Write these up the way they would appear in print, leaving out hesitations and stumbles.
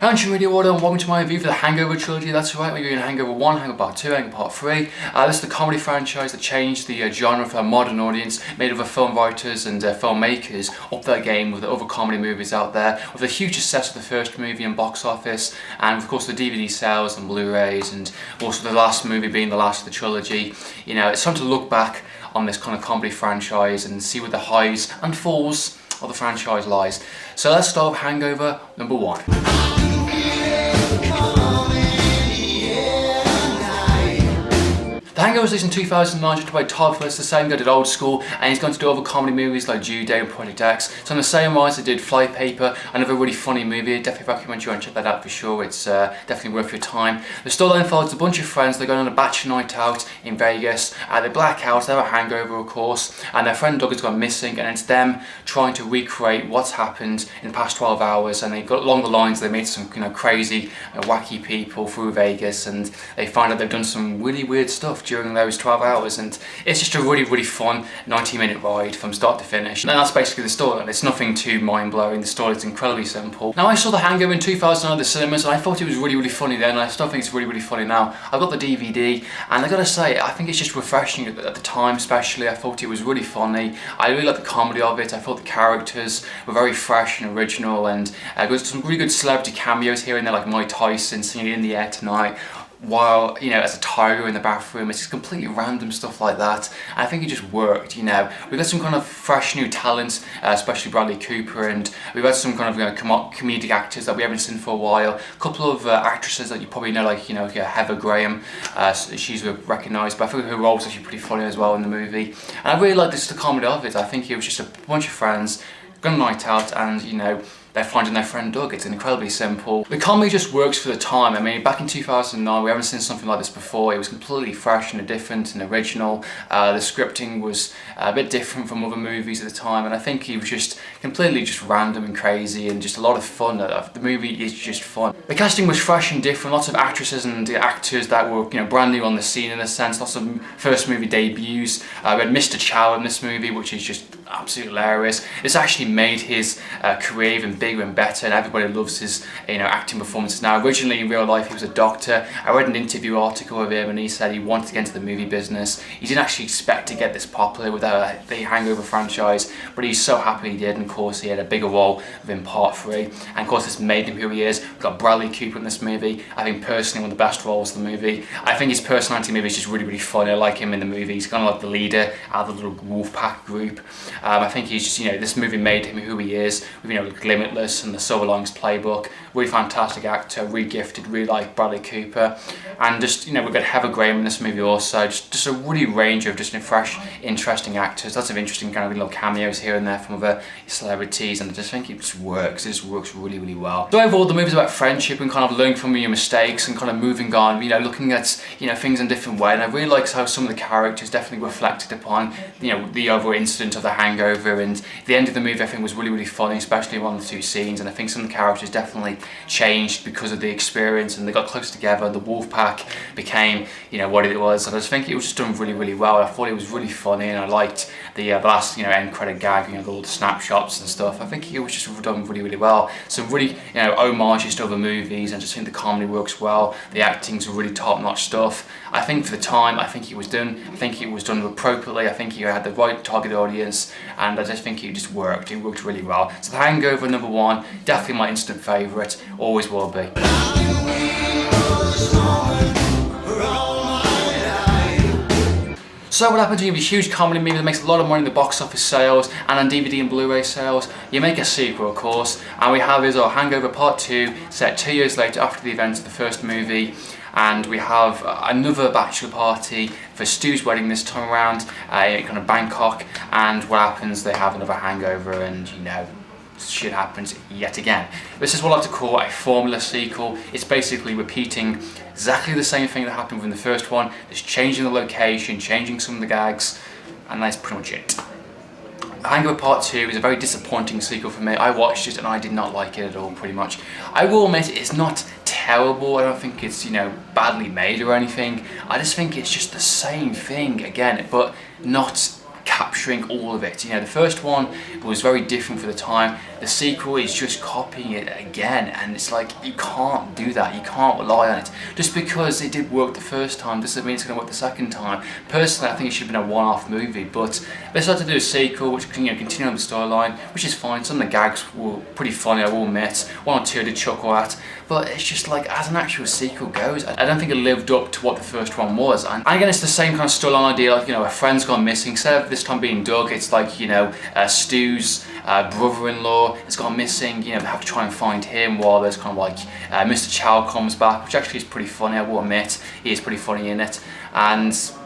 Hangover Radio Order, and welcome to my review for the Hangover Trilogy. That's right, we're doing Hangover 1, Hangover Part 2, Hangover Part 3. This is the comedy franchise that changed the genre for a modern audience, made of film writers and filmmakers up their game with the other comedy movies out there, with a huge success of the first movie and box office, and of course the DVD sales and Blu-rays, and also the last movie being the last of the trilogy. You know, it's time to look back on this kind of comedy franchise and see where the highs and falls of the franchise lies. So let's start with Hangover number 1. The Hangover was released in 2009, directed by Todd Phillips, the same guy did Old School, and he's going to do other comedy movies like Due Date and Project X. So on the same lines, they did Fly Paper, another really funny movie. I definitely recommend you go and check that out for sure. It's definitely worth your time. The storyline follows a bunch of friends. They're going on a bachelor night out in Vegas. They black out, they have a hangover of course, and their friend Doug has gone missing, and it's them trying to recreate what's happened in the past 12 hours. And they got along the lines, they meet some crazy, wacky people through Vegas, and they find out they've done some really weird stuff during those 12 hours, and it's just a really fun 90-minute ride from start to finish. And that's basically the story, and it's nothing too mind-blowing. The story is incredibly simple. Now, I saw The Hangover in 2009 at the cinemas, and I thought it was really funny then, and I still think it's really funny now. I've got the DVD, and I gotta say, I think it's just refreshing at the time especially. I thought it was really funny. I really liked the comedy of it. I thought the characters were very fresh and original, and there was some really good celebrity cameos here and there, like Mike Tyson singing In the Air Tonight, while, you know, as a tiger in the bathroom. It's just completely random stuff like that. I think it just worked, you know. We got some kind of fresh new talent, especially Bradley Cooper, and we've had some kind of comedic actors that we haven't seen for a while. A couple of actresses that you probably know, like, you know, Heather Graham, she's recognised, but I think her role's actually pretty funny as well in the movie. And I really like the comedy of it. I think it was just a bunch of friends going a night out, and, you know, they're finding their friend Doug. It's incredibly simple. The comedy just works for the time. I mean, back in 2009, we haven't seen something like this before. It was completely fresh and different and original. The scripting was a bit different from other movies at the time, and I think it was just completely random and crazy and just a lot of fun. The movie is just fun. The casting was fresh and different. Lots of actresses and actors that were, you know, brand new on the scene in a sense. Lots of first movie debuts. We had Mr. Chow in this movie, which is just absolutely hilarious. It's actually made his career even bigger and better, and everybody loves his, you know, acting performances now. Originally in real life he was a doctor. I read an interview article with him, and he said he wanted to get into the movie business. He didn't actually expect to get this popular with the Hangover franchise, but he's so happy he did, and of course he had a bigger role within Part 3, and of course this made him who he is. We've got Bradley Cooper in this movie. I think personally one of the best roles in the movie. I think his personality in the movie is just really funny. I like him in the movie. He's kind of like the leader out of the little wolf pack group. I think he's just, you know, this movie made him who he is, with, you know, Limitless and the Silver Linings Playbook. Really fantastic actor, really gifted, really like Bradley Cooper. And just, you know, we've got Heather Graham in this movie also. Just a really range of just fresh, interesting actors. Lots of interesting kind of little cameos here and there from other celebrities, and I just think it just works. It just works really well. So overall, the movie's about friendship and kind of learning from your mistakes and kind of moving on, you know, looking at, you know, things in a different way. And I really like how some of the characters definitely reflected upon, you know, the overall incident of the hangover, and the end of the movie I think was really funny, especially one of the two scenes. And I think some of the characters definitely changed because of the experience, and they got close together. The wolf pack became, you know, what it was, and I just think it was just done really well. I thought it was really funny, and I liked the last, you know, end credit gag, you know, all the snapshots and stuff. I think it was just done really well. Some really, you know, homages to other movies, and I just think the comedy works well. The acting's really top-notch stuff. I think for the time, I think it was done appropriately. I think he had the right target audience, and I just think it just worked. It worked really well. So The Hangover number 1, definitely my instant favourite, always will be. So what happens when you have a huge comedy movie that makes a lot of money in the box office sales and on DVD and Blu-ray sales? You make a sequel, of course, and we have our Hangover Part 2, set 2 years later after the events of the first movie. And we have another bachelor party for Stu's wedding this time around, kind of Bangkok, and what happens, they have another hangover, and, you know, shit happens yet again. This is what I like to call a formula sequel. It's basically repeating exactly the same thing that happened in the first one, just changing the location, changing some of the gags, and that's pretty much it. Hangover Part 2 is a very disappointing sequel for me. I watched it and I did not like it at all, pretty much. I will admit it's not terrible. I don't think it's, you know, badly made or anything. I just think it's just the same thing again, but not capturing all of it. You know, the first one was very different for the time. The sequel is just copying it again, and it's like, you can't do that. You can't rely on it. Just because it did work the first time doesn't mean it's going to work the second time. Personally, I think it should have been a one-off movie, but they decided to do a sequel which can, you know, continue on the storyline, which is fine. Some of the gags were pretty funny, I will admit. One or two I did chuckle at, but it's just like, as an actual sequel goes, I don't think it lived up to what the first one was. And again, it's the same kind of storyline idea, like, you know, a friend's gone missing. Instead of this time being Doug, it's like, you know, Stu's brother-in-law has gone missing. You know, they have to try and find him, while there's kind of like Mr. Chow comes back, which actually is pretty funny, I will admit. He is pretty funny in it.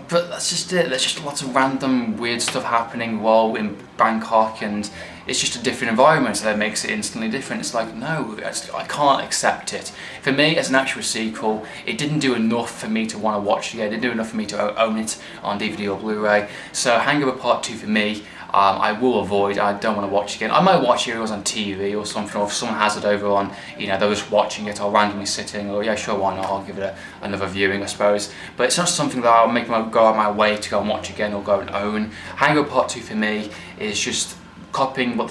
But that's just it. There's just lots of random weird stuff happening while in Bangkok, and it's just a different environment, so that makes it instantly different. It's like, no, I can't accept it. For me, as an actual sequel, it didn't do enough for me to want to watch it again. It didn't do enough for me to own it on DVD or Blu-ray. So Hangover Part 2 for me, I will avoid. I don't want to watch it again. I might watch it if it was on TV or something, or if someone has it over on, you know, they're just watching it, I'll randomly sitting, or yeah, sure, why not, I'll give it another viewing, I suppose. But it's not something that I'll go out of my way to go and watch again or go and own. Hangover Part 2 for me is just copying what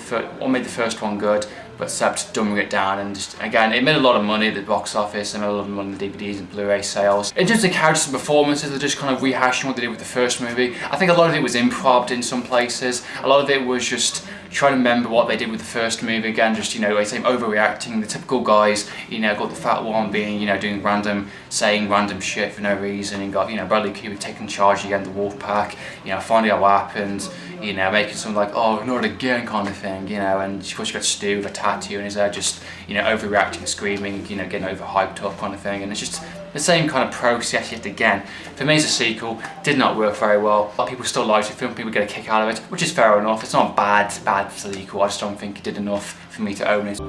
made the first one good, but except dumbing it down. And just, again, it made a lot of money at the box office, and made a lot of money on the DVDs and Blu-ray sales. In terms of characters and performances, they're just kind of rehashing what they did with the first movie. I think a lot of it was improv in some places. A lot of it was just trying to remember what they did with the first movie again, just, you know, like saying overreacting. The typical guys, you know, got the fat one being, you know, doing saying random shit for no reason, and got, you know, Bradley Cooper taking charge again, the wolf pack, you know, finding out what happened, you know, making something like, oh, not again kind of thing, you know. And of course you got Stu with a tattoo in his head, just, you know, overreacting, screaming, you know, getting overhyped up kind of thing. And it's just the same kind of process yet again. For me as a sequel, did not work very well. A lot of people still like the film, people get a kick out of it, which is fair enough. It's not a bad sequel, I just don't think it did enough for me to own it.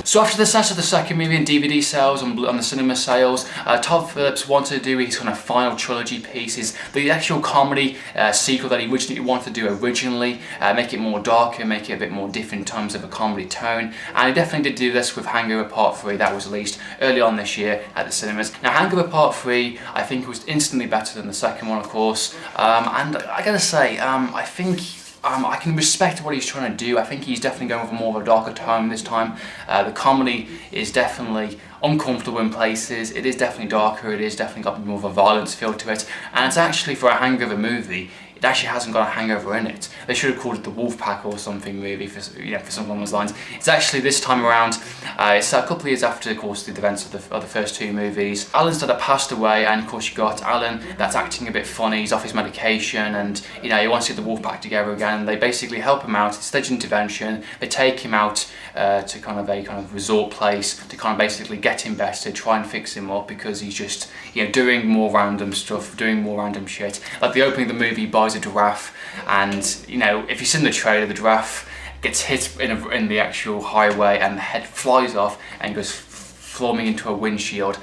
So after the success of the second movie and DVD sales on the cinema sales, Todd Phillips wanted to do his kind of final trilogy pieces, the actual comedy sequel that he originally wanted to do originally, make it more darker, make it a bit more different in terms of a comedy tone. And he definitely did do this with Hangover Part 3 that was released early on this year at the cinemas. Now Hangover Part 3 I think was instantly better than the second one, of course, and I gotta say, I think I can respect what he's trying to do. I think he's definitely going for more of a darker tone this time. The comedy is definitely uncomfortable in places. It is definitely darker. It is definitely got more of a violence feel to it. And it's actually, for a hangover movie, it actually hasn't got a hangover in it. They should have called it the Wolf Pack or something, maybe, for, you know, for something along those lines. It's actually, this time around, it's a couple of years after, of course, the events of the first two movies. Alan's dad had passed away, and of course you got Alan that's acting a bit funny. He's off his medication, and, you know, he wants to get the Wolf Pack together again. They basically help him out. It's stage intervention. They take him out to kind of a resort place to kind of basically get him better, try and fix him up, because he's just, you know, doing more random stuff, doing more random shit. Like the opening of the movie, he buys a giraffe, and, you know, if you've seen the trailer, the giraffe gets hit in the actual highway, and the head flies off and goes flooming into a windshield.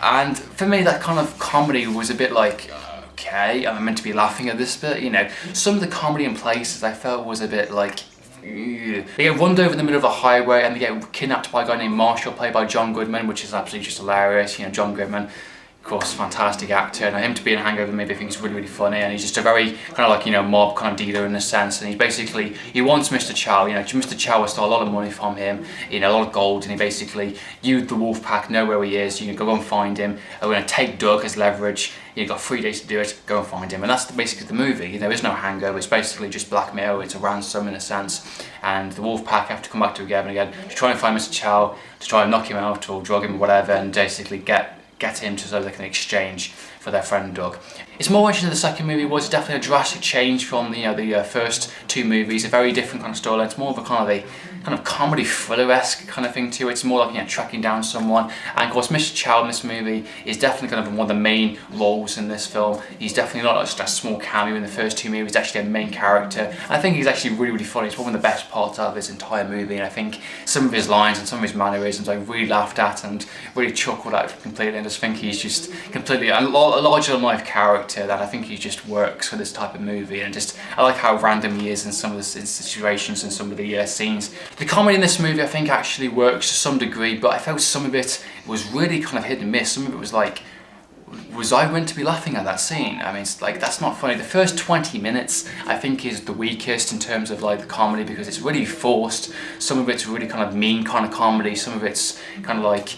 And for me, that kind of comedy was a bit like, okay, I'm meant to be laughing at this bit, you know. Some of the comedy in places I felt was a bit like, they get run over in the middle of a highway, and they get kidnapped by a guy named Marshall, played by John Goodman, which is absolutely just hilarious. You know, John Goodman, of course, fantastic actor, and him to be in Hangover maybe I think he's really, really funny, and he's just a very kind of like, you know, mob kind of dealer in a sense, and he's basically, he wants Mr. Chow, you know, Mr. Chow has stole a lot of money from him, you know, a lot of gold, and he basically, you, the Wolf Pack, know where he is, you can go and find him, and we're going to take Doug as leverage, you've got 3 days to do it, go and find him. And that's basically the movie. There is no hangover, it's basically just blackmail, it's a ransom in a sense, and the Wolf Pack have to come back together again to try and find Mr. Chow, to try and knock him out or drug him or whatever, and basically get him so they can exchange for their friend Doug. It's more interesting. The second movie was definitely a drastic change from the first two movies. A very different kind of storyline. It's more of a kind of comedy thriller-esque kind of thing to it. It's more like, you know, tracking down someone. And of course, Mr. Chow in this movie is definitely kind of one of the main roles in this film. He's definitely not just a small cameo in the first two movies. He's actually a main character. And I think he's actually really, really funny. It's one of the best parts of this entire movie. And I think some of his lines and some of his mannerisms I really laughed at and really chuckled at completely. And I just think he's just completely a larger-than-life character. character that I think he just works for this type of movie, and just I like how random he is in some of the situations and some of the scenes. The comedy in this movie I think actually works to some degree, but I felt some of it was really kind of hit and miss. Some of it was like, was I meant to be laughing at that scene? I mean, it's like, that's not funny. The first 20 minutes I think is the weakest in terms of like the comedy, because it's really forced. Some of it's really kind of mean kind of comedy, some of it's kind of like,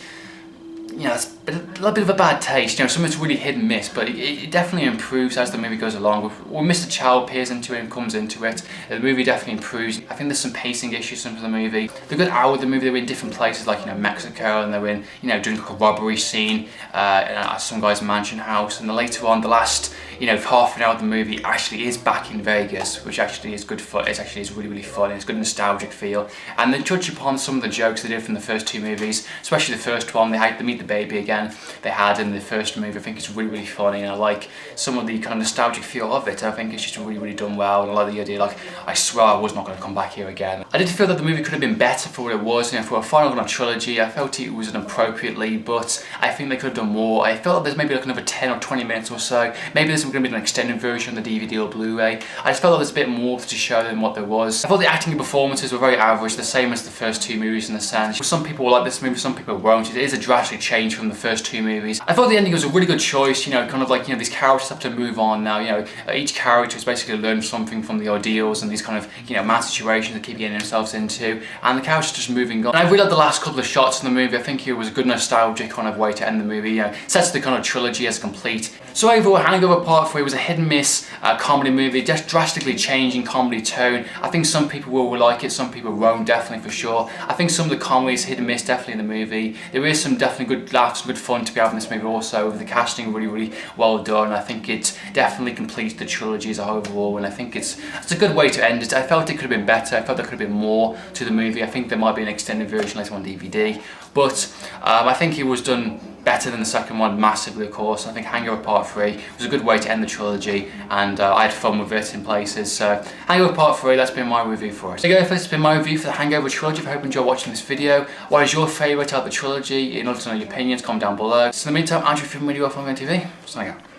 you know, it's a little bit of a bad taste, you know, some of it's really hit and miss, but it definitely improves as the movie goes along. When Mr. Chow appears into it and comes into it, the movie definitely improves. I think there's some pacing issues in the movie. The good hour of the movie, they were in different places, like, you know, Mexico, and they were in, you know, doing like a robbery scene at some guy's mansion house, and then later on, the last, you know, half an hour of the movie actually is back in Vegas, which actually is good fun. It actually is really, really fun. It's good nostalgic feel. And they touch upon some of the jokes they did from the first two movies, especially the first one. They had to meet the baby again. They had in the first movie. I think it's really, really funny, and I like some of the kind of nostalgic feel of it. I think it's just really, really done well, and I like the idea, like, I swear I was not going to come back here again. I did feel that the movie could have been better for what it was, you know, for a final trilogy. I felt it was done appropriately, but I think they could have done more. I felt like there's maybe like another 10 or 20 minutes or so. Maybe there's going to be an extended version of the DVD or Blu-ray. I just felt like there's a bit more to show than what there was. I thought the acting and performances were very average, the same as the first two movies in a sense. Some people will like this movie, some people won't. It is a drastic change from the first two movies. I thought the ending was a really good choice, you know, kind of like, you know, these characters have to move on now, you know, each character has basically learned something from the ordeals and these kind of, you know, mad situations they keep getting themselves into, and the characters just moving on. And I really liked the last couple of shots in the movie. I think it was a good nostalgic kind of way to end the movie, you know, sets the kind of trilogy as complete. So overall, Hangover Part 3 was a hit and miss comedy movie, just drastically changing comedy tone. I think some people will like it, some people won't, definitely for sure. I think some of the comedy is hit and miss definitely in the movie. There is some definitely good laughs, good fun to be had in this movie also, with the casting really, really well done. I think it definitely completes the trilogy as a whole overall, and I think it's a good way to end it. I felt it could have been better. I felt there could have been more to the movie. I think there might be an extended version later on DVD, but I think it was done better than the second one, massively of course. I think Hangover Part 3 was a good way to end the trilogy, and I had fun with it in places. So Hangover Part 3, that's been my review for it. So there you go, that's been my review for the Hangover Trilogy. I hope you enjoyed watching this video. What is your favourite out of the trilogy? In order to know your opinions, comment down below. So in the meantime, Andrew from Video Off on TV. Signing out.